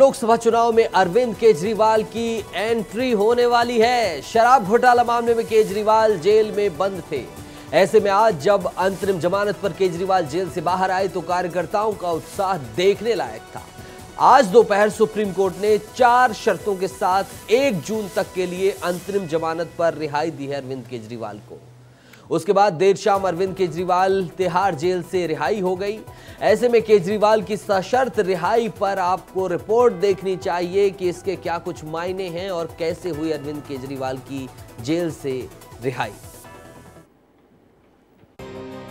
लोकसभा चुनाव में अरविंद केजरीवाल की एंट्री होने वाली है। शराब घोटाला मामले में केजरीवाल जेल में बंद थे। ऐसे में आज जब अंतरिम जमानत पर केजरीवाल जेल से बाहर आए तो कार्यकर्ताओं का उत्साह देखने लायक था। आज दोपहर सुप्रीम कोर्ट ने 4 शर्तों के साथ 1 जून तक के लिए अंतरिम जमानत पर रिहाई दी है अरविंद केजरीवाल को। उसके बाद देर शाम अरविंद केजरीवाल तिहाड़ जेल से रिहाई हो गई। ऐसे में केजरीवाल की सशर्त रिहाई पर आपको रिपोर्ट देखनी चाहिए कि इसके क्या कुछ मायने हैं और कैसे हुई अरविंद केजरीवाल की जेल से रिहाई।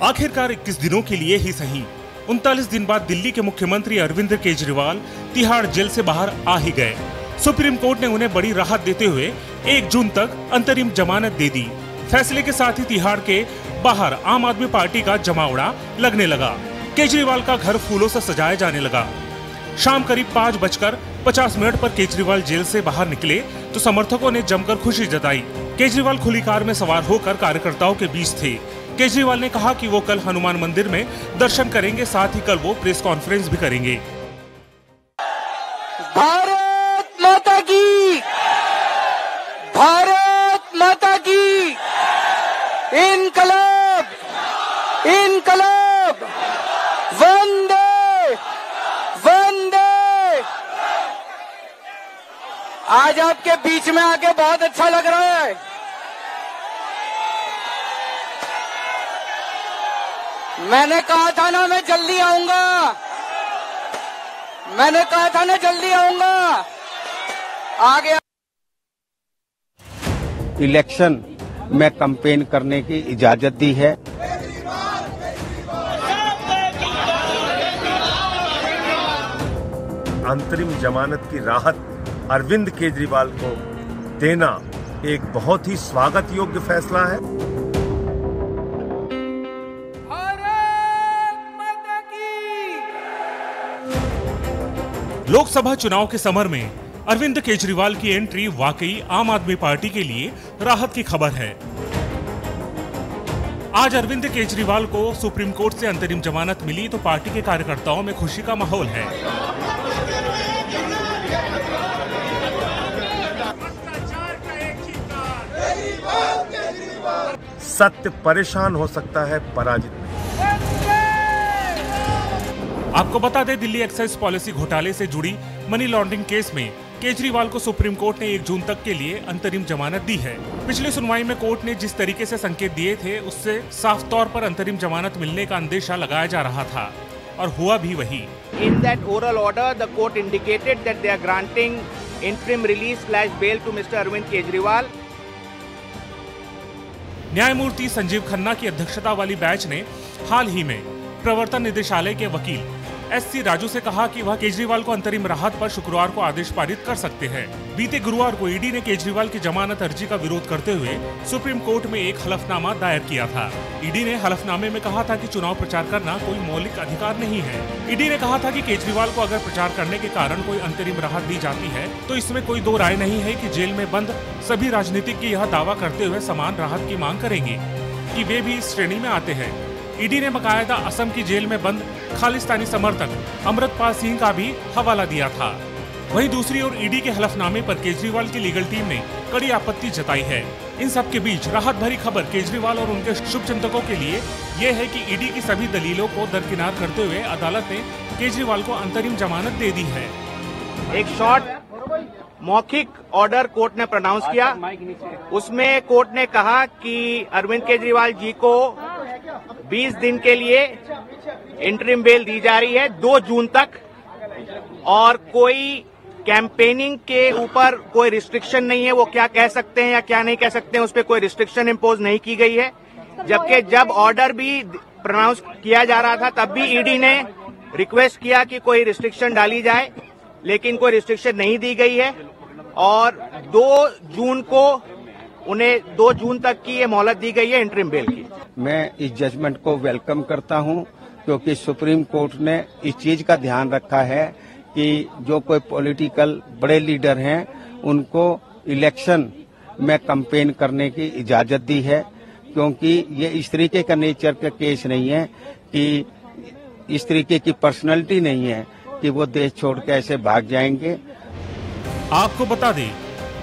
आखिरकार 21 दिनों के लिए ही सही 39 दिन बाद दिल्ली के मुख्यमंत्री अरविंद केजरीवाल तिहाड़ जेल से बाहर आ ही गए। सुप्रीम कोर्ट ने उन्हें बड़ी राहत देते हुए 1 जून तक अंतरिम जमानत दे दी। फैसले के साथ ही तिहाड़ के बाहर आम आदमी पार्टी का जमावड़ा लगने लगा। केजरीवाल का घर फूलों से सजाया जाने लगा। शाम करीब 5:50 पर केजरीवाल जेल से बाहर निकले तो समर्थकों ने जमकर खुशी जताई। केजरीवाल खुली कार में सवार होकर कार्यकर्ताओं के बीच थे। केजरीवाल ने कहा कि वो कल हनुमान मंदिर में दर्शन करेंगे, साथ ही कल वो प्रेस कॉन्फ्रेंस भी करेंगे। भारत माता की, भारत माता की, इनकलाब, इनकलाब, वंदे वंदे। आज आपके बीच में आके बहुत अच्छा लग रहा है। मैंने कहा था ना मैं जल्दी आऊंगा, मैंने कहा था ना जल्दी आऊंगा। आ गया। इलेक्शन में कैंपेन करने की इजाजत दी है। अंतरिम जमानत की राहत अरविंद केजरीवाल को देना एक बहुत ही स्वागत योग्य फैसला है। लोकसभा चुनाव के समर में अरविंद केजरीवाल की एंट्री वाकई आम आदमी पार्टी के लिए राहत की खबर है। आज अरविंद केजरीवाल को सुप्रीम कोर्ट से अंतरिम जमानत मिली तो पार्टी के कार्यकर्ताओं में खुशी का माहौल है। सत्य परेशान हो सकता है, पराजित नहीं। आपको बता दें, दिल्ली एक्साइज पॉलिसी घोटाले से जुड़ी मनी लॉन्ड्रिंग केस में केजरीवाल को सुप्रीम कोर्ट ने 1 जून तक के लिए अंतरिम जमानत दी है। पिछली सुनवाई में कोर्ट ने जिस तरीके से संकेत दिए थे उससे साफ तौर पर अंतरिम जमानत मिलने का अंदेशा लगाया जा रहा था और हुआ भी वही। In that oral order, the court indicated that they are granting interim release/bail to Mr. Arvind Kejriwal. न्यायमूर्ति संजीव खन्ना की अध्यक्षता वाली बेंच ने हाल ही में प्रवर्तन निदेशालय के वकील SC राजू से कहा कि वह केजरीवाल को अंतरिम राहत पर शुक्रवार को आदेश पारित कर सकते हैं। बीते गुरुवार को ईडी ने केजरीवाल की जमानत अर्जी का विरोध करते हुए सुप्रीम कोर्ट में एक हलफनामा दायर किया था। ईडी ने हलफनामे में कहा था कि चुनाव प्रचार करना कोई मौलिक अधिकार नहीं है। ईडी ने कहा था कि केजरीवाल को अगर प्रचार करने के कारण कोई अंतरिम राहत दी जाती है तो इसमें कोई दो राय नहीं है कि जेल में बंद सभी राजनीतिज्ञ यह दावा करते हुए समान राहत की मांग करेंगे कि वे भी इस श्रेणी में आते हैं। ईडी ने बकायदा असम की जेल में बंद खालिस्तानी समर्थक अमृतपाल सिंह का भी हवाला दिया था। वहीं दूसरी ओर ईडी के हलफनामे पर केजरीवाल की लीगल टीम ने कड़ी आपत्ति जताई है। इन सब के बीच राहत भरी खबर केजरीवाल और उनके शुभचिंतकों के लिए ये है कि ईडी की सभी दलीलों को दरकिनार करते हुए अदालत ने केजरीवाल को अंतरिम जमानत दे दी है। एक शॉर्ट मौखिक ऑर्डर कोर्ट ने प्रोनाउंस किया। उसमें कोर्ट ने कहा कि अरविंद केजरीवाल जी को 20 दिन के लिए इंटरिम बेल दी जा रही है 2 जून तक, और कोई कैंपेनिंग के ऊपर कोई रिस्ट्रिक्शन नहीं है। वो क्या कह सकते हैं या क्या नहीं कह सकते हैं उस पर कोई रिस्ट्रिक्शन इम्पोज नहीं की गई है। जबकि जब ऑर्डर भी प्रोनाउंस किया जा रहा था तब भी ईडी ने रिक्वेस्ट किया कि कोई रिस्ट्रिक्शन डाली जाए, लेकिन कोई रिस्ट्रिक्शन नहीं दी गई है और 2 जून को उन्हें 2 जून तक की ये मोहलत दी गई है इंटरिम बेल की। मैं इस जजमेंट को वेलकम करता हूं क्योंकि सुप्रीम कोर्ट ने इस चीज का ध्यान रखा है कि जो कोई पॉलिटिकल बड़े लीडर हैं उनको इलेक्शन में कैंपेन करने की इजाजत दी है, क्योंकि ये इस तरीके का नेचर का केस नहीं है कि इस तरीके की पर्सनैलिटी नहीं है कि वो देश छोड़ के ऐसे भाग जाएंगे। आपको बता दें,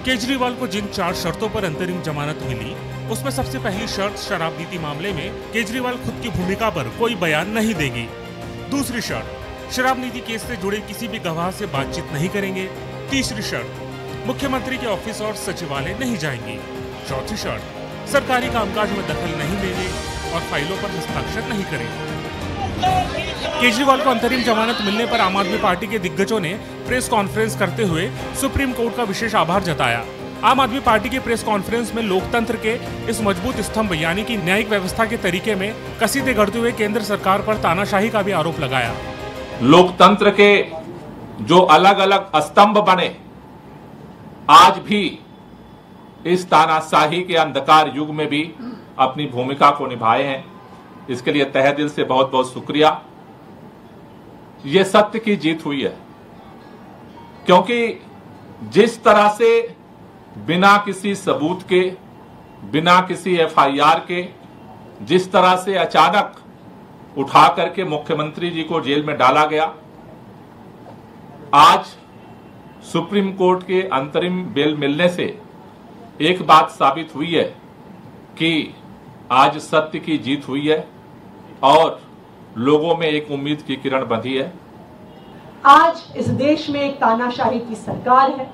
केजरीवाल को जिन 4 शर्तों पर अंतरिम जमानत मिली, उसमें सबसे पहली शर्त शराब नीति मामले में केजरीवाल खुद की भूमिका पर कोई बयान नहीं देंगे। दूसरी शर्त, शराब नीति केस से जुड़े किसी भी गवाह से बातचीत नहीं करेंगे। तीसरी शर्त, मुख्यमंत्री के ऑफिस और सचिवालय नहीं जाएंगे। चौथी शर्त, सरकारी कामकाज में दखल नहीं देंगे और फाइलों पर हस्ताक्षर नहीं करेंगे। केजरीवाल को अंतरिम जमानत मिलने पर आम आदमी पार्टी के दिग्गजों ने प्रेस कॉन्फ्रेंस करते हुए सुप्रीम कोर्ट का विशेष आभार जताया। आम आदमी पार्टी के प्रेस कॉन्फ्रेंस में लोकतंत्र के इस मजबूत स्तंभ यानी कि न्यायिक व्यवस्था के तरीके में कसीदे गढ़ते हुए केंद्र सरकार पर तानाशाही का भी आरोप लगाया। लोकतंत्र के जो अलग अलग स्तंभ बने, आज भी इस तानाशाही के अंधकार युग में भी अपनी भूमिका को निभाए हैं। इसके लिए तहे दिल से बहुत बहुत शुक्रिया। ये सत्य की जीत हुई है, क्योंकि जिस तरह से बिना किसी सबूत के, बिना किसी एफआईआर के, जिस तरह से अचानक उठा करके मुख्यमंत्री जी को जेल में डाला गया, आज सुप्रीम कोर्ट के अंतरिम बेल मिलने से एक बात साबित हुई है कि आज सत्य की जीत हुई है और लोगों में एक उम्मीद की किरण बंधी है। आज इस देश में एक तानाशाही की सरकार है,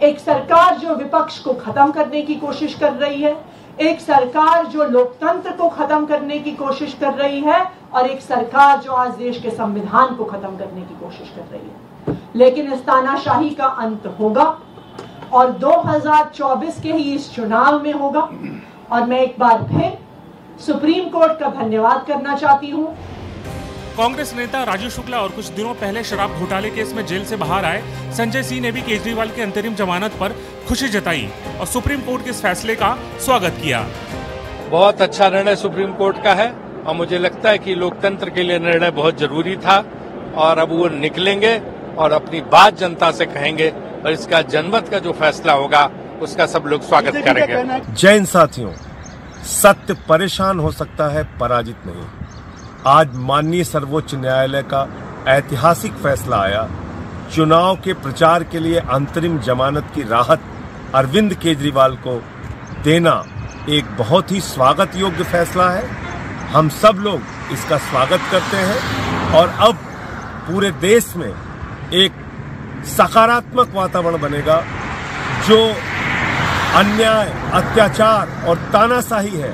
एक सरकार जो विपक्ष को खत्म करने की कोशिश कर रही है, एक सरकार जो लोकतंत्र को खत्म करने की कोशिश कर रही है और एक सरकार जो आज देश के संविधान को खत्म करने की कोशिश कर रही है। लेकिन इस तानाशाही का अंत होगा और 2024 के ही इस चुनाव में होगा। और मैं एक बार फिर सुप्रीम कोर्ट का धन्यवाद करना चाहती हूं। कांग्रेस नेता राजू शुक्ला और कुछ दिनों पहले शराब घोटाले केस में जेल से बाहर आए संजय सिंह ने भी केजरीवाल के अंतरिम जमानत पर खुशी जताई और सुप्रीम कोर्ट के इस फैसले का स्वागत किया। बहुत अच्छा निर्णय सुप्रीम कोर्ट का है और मुझे लगता है कि लोकतंत्र के लिए निर्णय बहुत जरूरी था और अब वो निकलेंगे और अपनी बात जनता से कहेंगे और इसका जनमत का जो फैसला होगा उसका सब लोग स्वागत करेंगे। जय हिंद साथियों, सत्य परेशान हो सकता है, पराजित नहीं। आज माननीय सर्वोच्च न्यायालय का ऐतिहासिक फैसला आया। चुनाव के प्रचार के लिए अंतरिम जमानत की राहत अरविंद केजरीवाल को देना एक बहुत ही स्वागत योग्य फैसला है। हम सब लोग इसका स्वागत करते हैं और अब पूरे देश में एक सकारात्मक वातावरण बनेगा। जो अन्याय, अत्याचार और तानाशाही है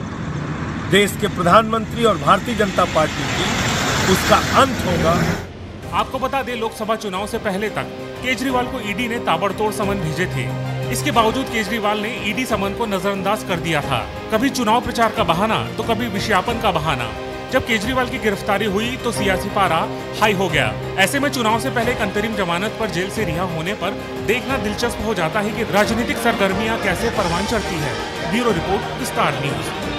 देश के प्रधानमंत्री और भारतीय जनता पार्टी की, उसका अंत होगा। आपको बता दें, लोकसभा चुनाव से पहले तक केजरीवाल को ईडी ने ताबड़तोड़ समन भेजे थे। इसके बावजूद केजरीवाल ने ईडी समन को नजरअंदाज कर दिया था। कभी चुनाव प्रचार का बहाना तो कभी विज्ञापन का बहाना। जब केजरीवाल की गिरफ्तारी हुई तो सियासी पारा हाई हो गया। ऐसे में चुनाव से पहले एक अंतरिम जमानत पर जेल से रिहा होने पर देखना दिलचस्प हो जाता है कि राजनीतिक सरगर्मियां कैसे परवान चढ़ती है। ब्यूरो रिपोर्ट, विस्तार न्यूज।